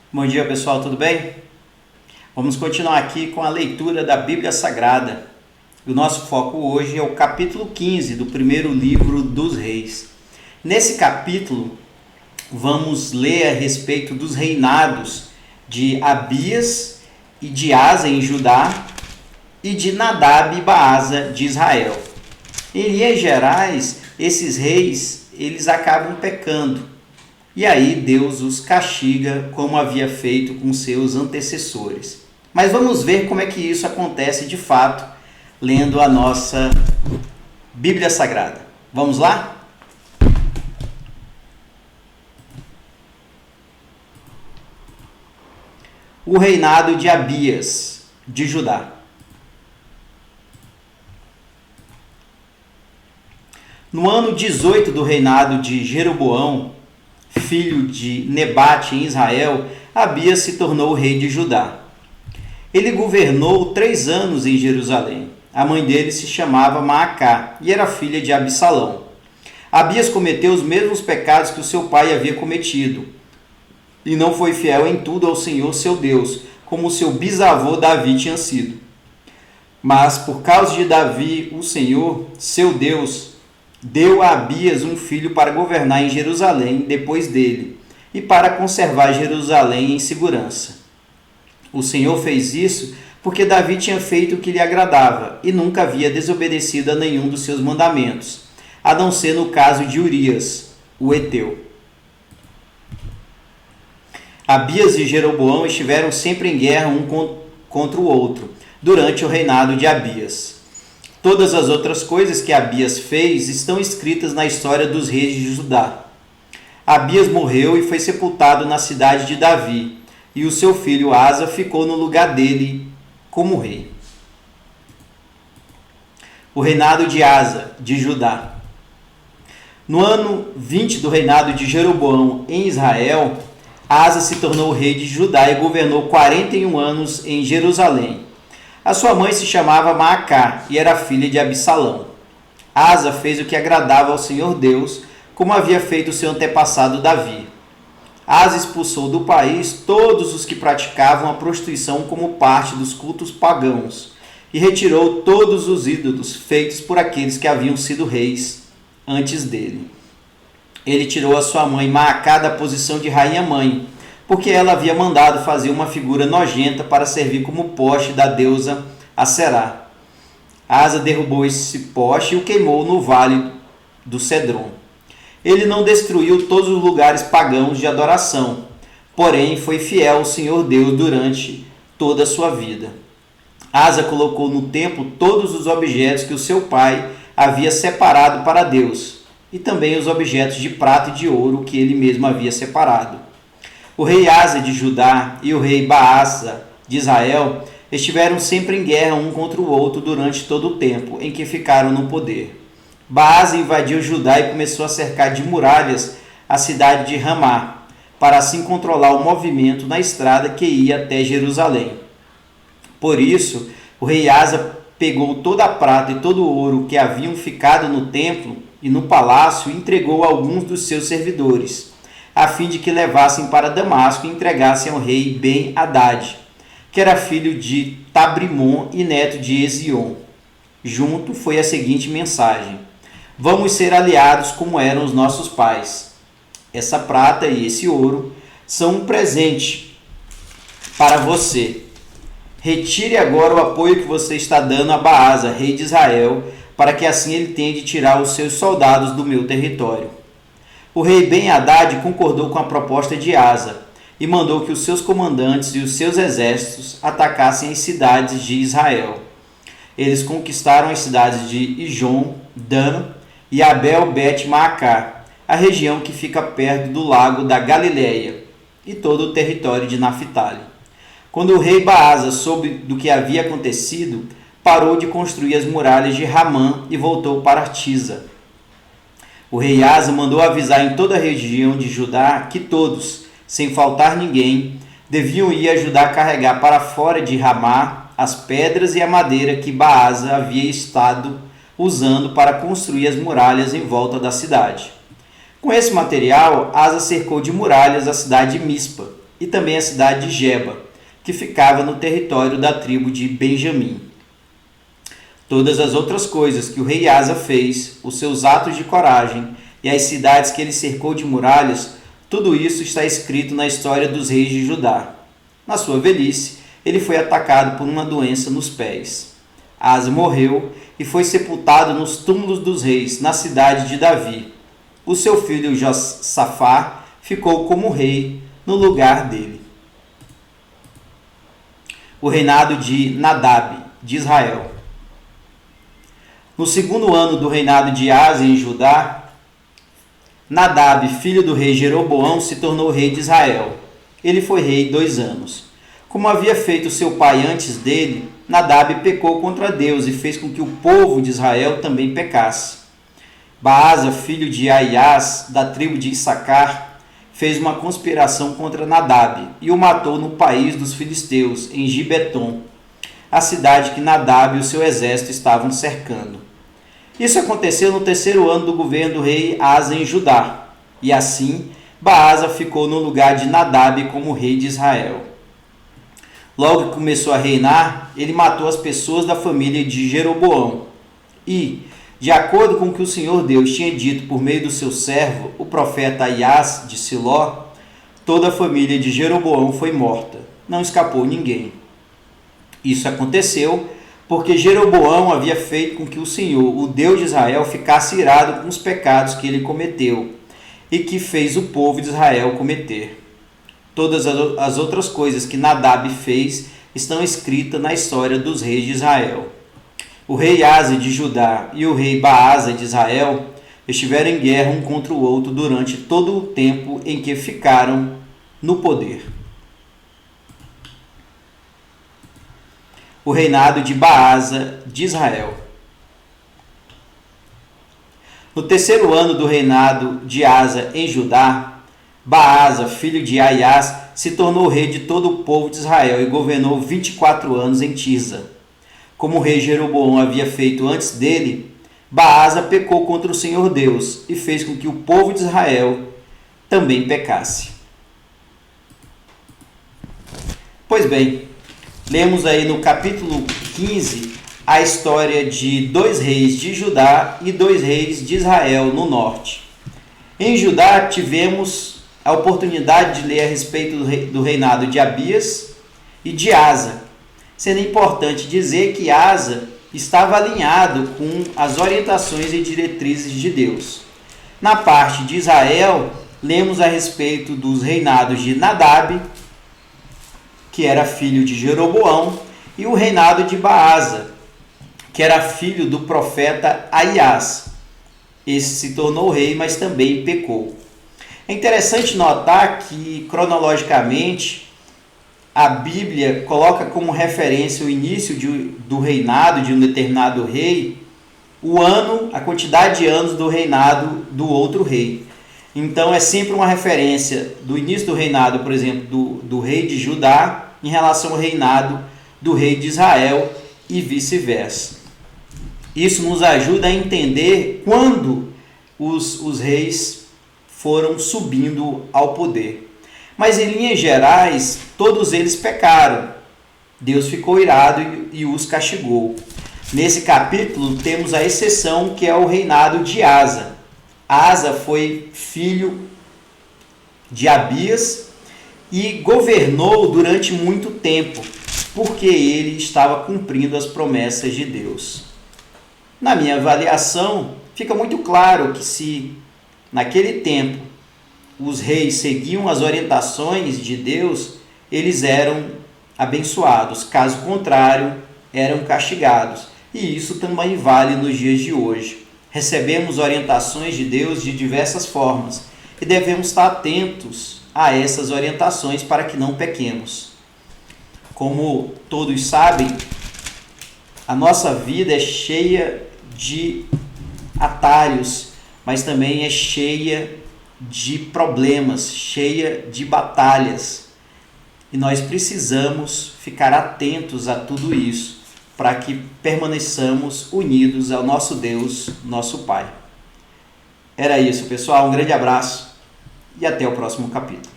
Bom dia, pessoal, tudo bem? Vamos continuar aqui com a leitura da Bíblia Sagrada. O nosso foco hoje é o capítulo 15 do primeiro livro dos Reis. Nesse capítulo, vamos ler a respeito dos reinados de Abias e de Asa em Judá e de Nadab e Baasa de Israel. Em linhas gerais, esses reis, eles acabam pecando. E aí Deus os castiga como havia feito com seus antecessores. Mas vamos ver como é que isso acontece de fato, lendo a nossa Bíblia Sagrada. Vamos lá? O reinado de Abias, de Judá. No ano 18 do reinado de Jeroboão, filho de Nebate em Israel, Abias se tornou rei de Judá. Ele governou 3 anos em Jerusalém. A mãe dele se chamava Maacá e era filha de Absalão. Abias cometeu os mesmos pecados que o seu pai havia cometido e não foi fiel em tudo ao Senhor seu Deus, como o seu bisavô Davi tinha sido. Mas por causa de Davi, o Senhor, seu Deus, deu a Abias um filho para governar em Jerusalém depois dele e para conservar Jerusalém em segurança. O Senhor fez isso porque Davi tinha feito o que lhe agradava e nunca havia desobedecido a nenhum dos seus mandamentos, a não ser no caso de Urias, o heteu. Abias e Jeroboão estiveram sempre em guerra um contra o outro durante o reinado de Abias. Todas as outras coisas que Abias fez estão escritas na história dos reis de Judá. Abias morreu e foi sepultado na cidade de Davi, e o seu filho Asa ficou no lugar dele como rei. O reinado de Asa, de Judá. No ano 20 do reinado de Jeroboão em Israel, Asa se tornou rei de Judá e governou 41 anos em Jerusalém. A sua mãe se chamava Maacá e era filha de Absalão. Asa fez o que agradava ao Senhor Deus, como havia feito seu antepassado Davi. Asa expulsou do país todos os que praticavam a prostituição como parte dos cultos pagãos e retirou todos os ídolos feitos por aqueles que haviam sido reis antes dele. Ele tirou a sua mãe Maacá da posição de rainha-mãe, porque ela havia mandado fazer uma figura nojenta para servir como poste da deusa Aserá. Asa derrubou esse poste e o queimou no vale do Cedron. Ele não destruiu todos os lugares pagãos de adoração, porém foi fiel ao Senhor Deus durante toda a sua vida. Asa colocou no templo todos os objetos que o seu pai havia separado para Deus, e também os objetos de prata e de ouro que ele mesmo havia separado. O rei Asa de Judá e o rei Baasa de Israel estiveram sempre em guerra um contra o outro durante todo o tempo em que ficaram no poder. Baasa invadiu Judá e começou a cercar de muralhas a cidade de Ramá, para assim controlar o movimento na estrada que ia até Jerusalém. Por isso, o rei Asa pegou toda a prata e todo o ouro que haviam ficado no templo e no palácio e entregou a alguns dos seus servidores, a fim de que levassem para Damasco e entregassem ao rei Ben-Hadad, que era filho de Tabrimon e neto de Ezion. Junto foi a seguinte mensagem: vamos ser aliados como eram os nossos pais. Essa prata e esse ouro são um presente para você. Retire agora o apoio que você está dando a Baasa, rei de Israel, para que assim ele tenha de tirar os seus soldados do meu território. O rei Ben-Hadad concordou com a proposta de Asa e mandou que os seus comandantes e os seus exércitos atacassem as cidades de Israel. Eles conquistaram as cidades de Ijon, Dan e Abel-Bet-Maacá, a região que fica perto do lago da Galileia, e todo o território de Naphtali. Quando o rei Baasa soube do que havia acontecido, parou de construir as muralhas de Ramã e voltou para Tisa. O rei Asa mandou avisar em toda a região de Judá que todos, sem faltar ninguém, deviam ir ajudar a carregar para fora de Ramá as pedras e a madeira que Baasa havia estado usando para construir as muralhas em volta da cidade. Com esse material, Asa cercou de muralhas a cidade de Mispa e também a cidade de Geba, que ficava no território da tribo de Benjamim. Todas as outras coisas que o rei Asa fez, os seus atos de coragem e as cidades que ele cercou de muralhas, tudo isso está escrito na história dos reis de Judá. Na sua velhice, ele foi atacado por uma doença nos pés. Asa morreu e foi sepultado nos túmulos dos reis, na cidade de Davi. O seu filho Josafá ficou como rei no lugar dele. O reinado de Nadab, de Israel. No segundo ano do reinado de Asa em Judá, Nadab, filho do rei Jeroboão, se tornou rei de Israel. Ele foi rei 2 anos. Como havia feito seu pai antes dele, Nadab pecou contra Deus e fez com que o povo de Israel também pecasse. Baasa, filho de Aias, da tribo de Issacar, fez uma conspiração contra Nadab e o matou no país dos filisteus, em Gibeton, a cidade que Nadab e o seu exército estavam cercando. Isso aconteceu no 3º ano do governo do rei Asa em Judá, e assim Baasa ficou no lugar de Nadab como rei de Israel. Logo que começou a reinar, ele matou as pessoas da família de Jeroboão. E, de acordo com o que o Senhor Deus tinha dito por meio do seu servo, o profeta Aias de Siló, toda a família de Jeroboão foi morta. Não escapou ninguém. Isso aconteceu porque Jeroboão havia feito com que o Senhor, o Deus de Israel, ficasse irado com os pecados que ele cometeu e que fez o povo de Israel cometer. Todas as outras coisas que Nadab fez estão escritas na história dos reis de Israel. O rei Asa de Judá e o rei Baasa de Israel estiveram em guerra um contra o outro durante todo o tempo em que ficaram no poder. O reinado de Baasa de Israel. No 3º ano do reinado de Asa em Judá, Baasa, filho de Aias, se tornou rei de todo o povo de Israel e governou 24 anos em Tirza. Como o rei Jeroboão havia feito antes dele, Baasa pecou contra o Senhor Deus e fez com que o povo de Israel também pecasse. Pois bem, lemos aí no capítulo 15 a história de 2 reis de Judá e 2 reis de Israel no norte. Em Judá tivemos a oportunidade de ler a respeito do reinado de Abias e de Asa, sendo importante dizer que Asa estava alinhado com as orientações e diretrizes de Deus. Na parte de Israel, lemos a respeito dos reinados de Nadab, que era filho de Jeroboão, e o reinado de Baasa, que era filho do profeta Aias. Esse se tornou rei, mas também pecou. É interessante notar que, cronologicamente, a Bíblia coloca como referência o início do reinado de um determinado rei, o ano, a quantidade de anos do reinado do outro rei. Então, é sempre uma referência do início do reinado, por exemplo, do rei de Judá, em relação ao reinado do rei de Israel e vice-versa. Isso nos ajuda a entender quando os reis foram subindo ao poder. Mas, em linhas gerais, todos eles pecaram. Deus ficou irado e os castigou. Nesse capítulo, temos a exceção, que é o reinado de Asa. Asa foi filho de Abias e governou durante muito tempo, porque ele estava cumprindo as promessas de Deus. Na minha avaliação, fica muito claro que se naquele tempo os reis seguiam as orientações de Deus, eles eram abençoados. Caso contrário, eram castigados. E isso também vale nos dias de hoje. Recebemos orientações de Deus de diversas formas e devemos estar atentos a essas orientações para que não pequemos. Como todos sabem, a nossa vida é cheia de atalhos, mas também é cheia de problemas, cheia de batalhas. E nós precisamos ficar atentos a tudo isso, para que permaneçamos unidos ao nosso Deus, nosso Pai. Era isso, pessoal. Um grande abraço e até o próximo capítulo.